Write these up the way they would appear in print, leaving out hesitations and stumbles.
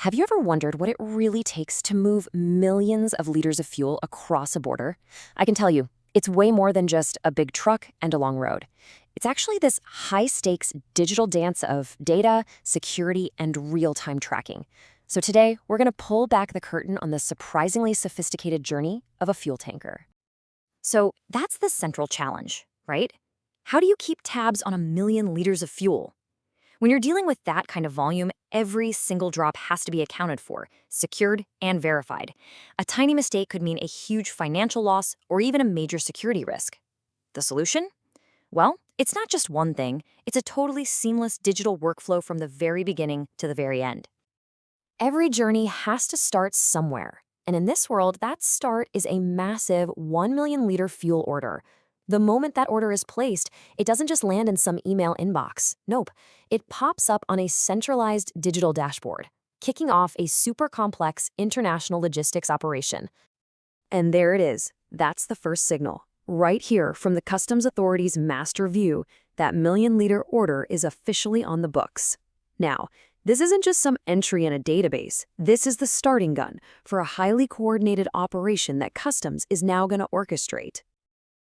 Have you ever wondered what it really takes to move millions of liters of fuel across a border? I can tell you, it's way more than just a big truck and a long road. It's actually this high-stakes digital dance of data, security, and real-time tracking. So today, we're going to pull back the curtain on the surprisingly sophisticated journey of a fuel tanker. So that's the central challenge, right? How do you keep tabs on a million liters of fuel? When you're dealing with that kind of volume, every single drop has to be accounted for, secured, and verified. A tiny mistake could mean a huge financial loss or even a major security risk. The solution? Well, it's not just one thing. It's a totally seamless digital workflow from the very beginning to the very end. Every journey has to start somewhere. And in this world, that start is a massive 1 million liter fuel order. The moment that order is placed, it doesn't just land in some email inbox. Nope, it pops up on a centralized digital dashboard, kicking off a super complex international logistics operation. And there it is. That's the first signal. Right here from the Customs Authority's master view, that million-liter order is officially on the books. Now, this isn't just some entry in a database. This is the starting gun for a highly coordinated operation that Customs is now going to orchestrate.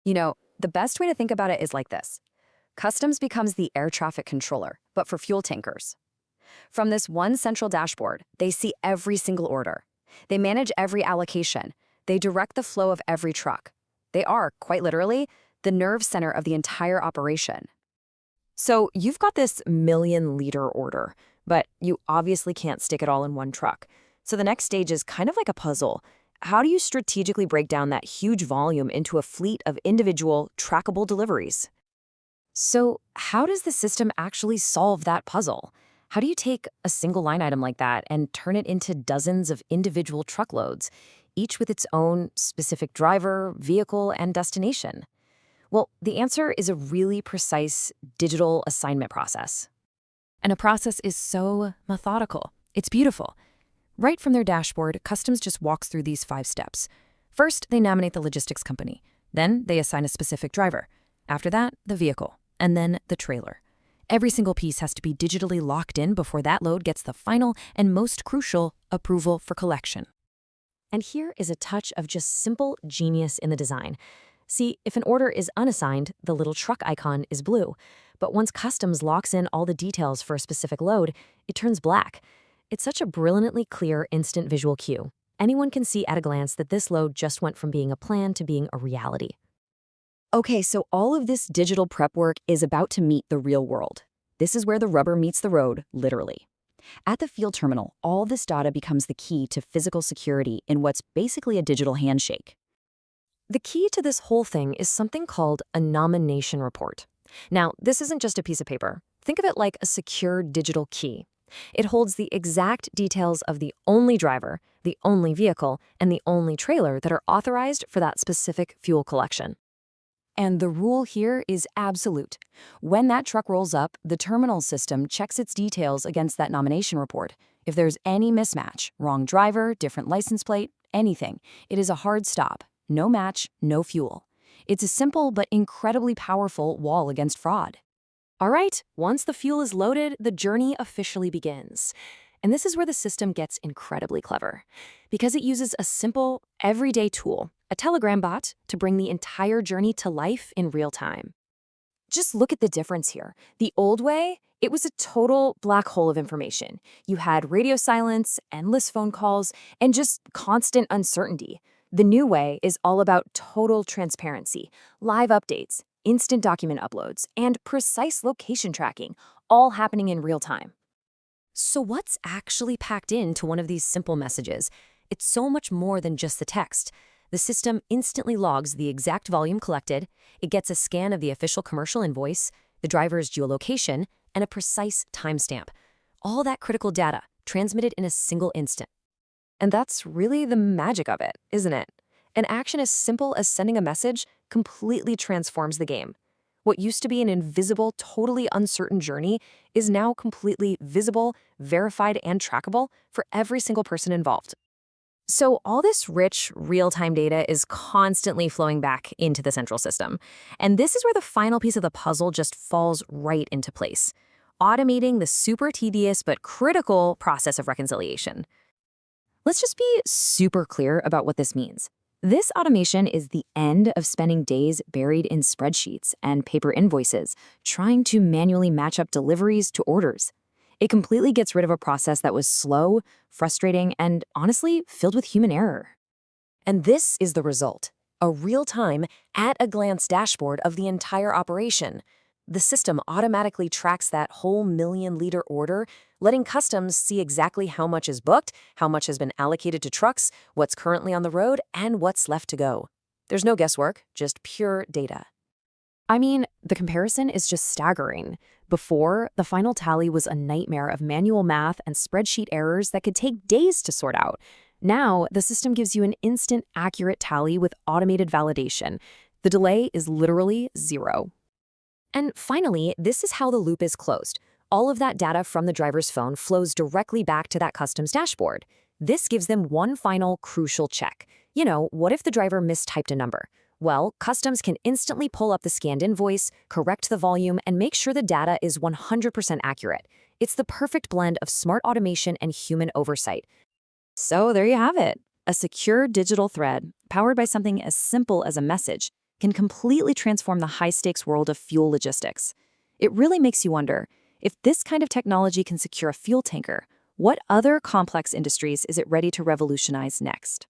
You know, the best way to think about it is like this. Customs becomes the air traffic controller, but for fuel tankers. From this one central dashboard, they see every single order. They manage every allocation. They direct the flow of every truck. They are, quite literally, the nerve center of the entire operation. So you've got this million-liter order, but you obviously can't stick it all in one truck. So the next stage is kind of like a puzzle. How do you strategically break down that huge volume into a fleet of individual, trackable deliveries? So how does the system actually solve that puzzle? How do you take a single line item like that and turn it into dozens of individual truckloads, each with its own specific driver, vehicle, and destination? Well, the answer is a really precise digital assignment process. And a process is so methodical. It's beautiful. Right from their dashboard, Customs just walks through these 5 steps. First, they nominate the logistics company. Then, they assign a specific driver. After that, the vehicle. And then, the trailer. Every single piece has to be digitally locked in before that load gets the final and most crucial approval for collection. And here is a touch of just simple genius in the design. See, if an order is unassigned, the little truck icon is blue. But once Customs locks in all the details for a specific load, it turns black. It's such a brilliantly clear instant visual cue. Anyone can see at a glance that this load just went from being a plan to being a reality. Okay, so all of this digital prep work is about to meet the real world. This is where the rubber meets the road, literally. At the field terminal, all this data becomes the key to physical security in what's basically a digital handshake. The key to this whole thing is something called a nomination report. Now, this isn't just a piece of paper. Think of it like a secure digital key. It holds the exact details of the only driver, the only vehicle, and the only trailer that are authorized for that specific fuel collection. And the rule here is absolute. When that truck rolls up, the terminal system checks its details against that nomination report. If there's any mismatch, wrong driver, different license plate, anything, it is a hard stop. No match, no fuel. It's a simple but incredibly powerful wall against fraud. All right, once the fuel is loaded, the journey officially begins. And this is where the system gets incredibly clever, because it uses a simple, everyday tool, a Telegram bot, to bring the entire journey to life in real time. Just look at the difference here. The old way, it was a total black hole of information. You had radio silence, endless phone calls, and just constant uncertainty. The new way is all about total transparency, live updates, instant document uploads, and precise location tracking, all happening in real time. So what's actually packed into one of these simple messages? It's so much more than just the text. The system instantly logs the exact volume collected, it gets a scan of the official commercial invoice, the driver's geolocation, and a precise timestamp. All that critical data transmitted in a single instant. And that's really the magic of it, isn't it? An action as simple as sending a message completely transforms the game. What used to be an invisible, totally uncertain journey is now completely visible, verified, and trackable for every single person involved. So all this rich, real-time data is constantly flowing back into the central system. And this is where the final piece of the puzzle just falls right into place. automating the super tedious but critical process of reconciliation. Let's just be super clear about what this means. This automation is the end of spending days buried in spreadsheets and paper invoices, trying to manually match up deliveries to orders. It completely gets rid of a process that was slow, frustrating, and honestly filled with human error. And this is the result: a real-time, at-a-glance dashboard of the entire operation. The system automatically tracks that whole million-liter order, letting customs see exactly how much is booked, how much has been allocated to trucks, what's currently on the road, and what's left to go. There's no guesswork, just pure data. I mean, the comparison is just staggering. Before, the final tally was a nightmare of manual math and spreadsheet errors that could take days to sort out. Now, the system gives you an instant, accurate tally with automated validation. The delay is literally zero. And finally, this is how the loop is closed. All of that data from the driver's phone flows directly back to that customs dashboard. This gives them one final crucial check. What if the driver mistyped a number? Well, customs can instantly pull up the scanned invoice, correct the volume, and make sure the data is 100% accurate. It's the perfect blend of smart automation and human oversight. So there you have it. A secure digital thread, powered by something as simple as a message, can completely transform the high-stakes world of fuel logistics. It really makes you wonder, if this kind of technology can secure a fuel tanker, what other complex industries is it ready to revolutionize next?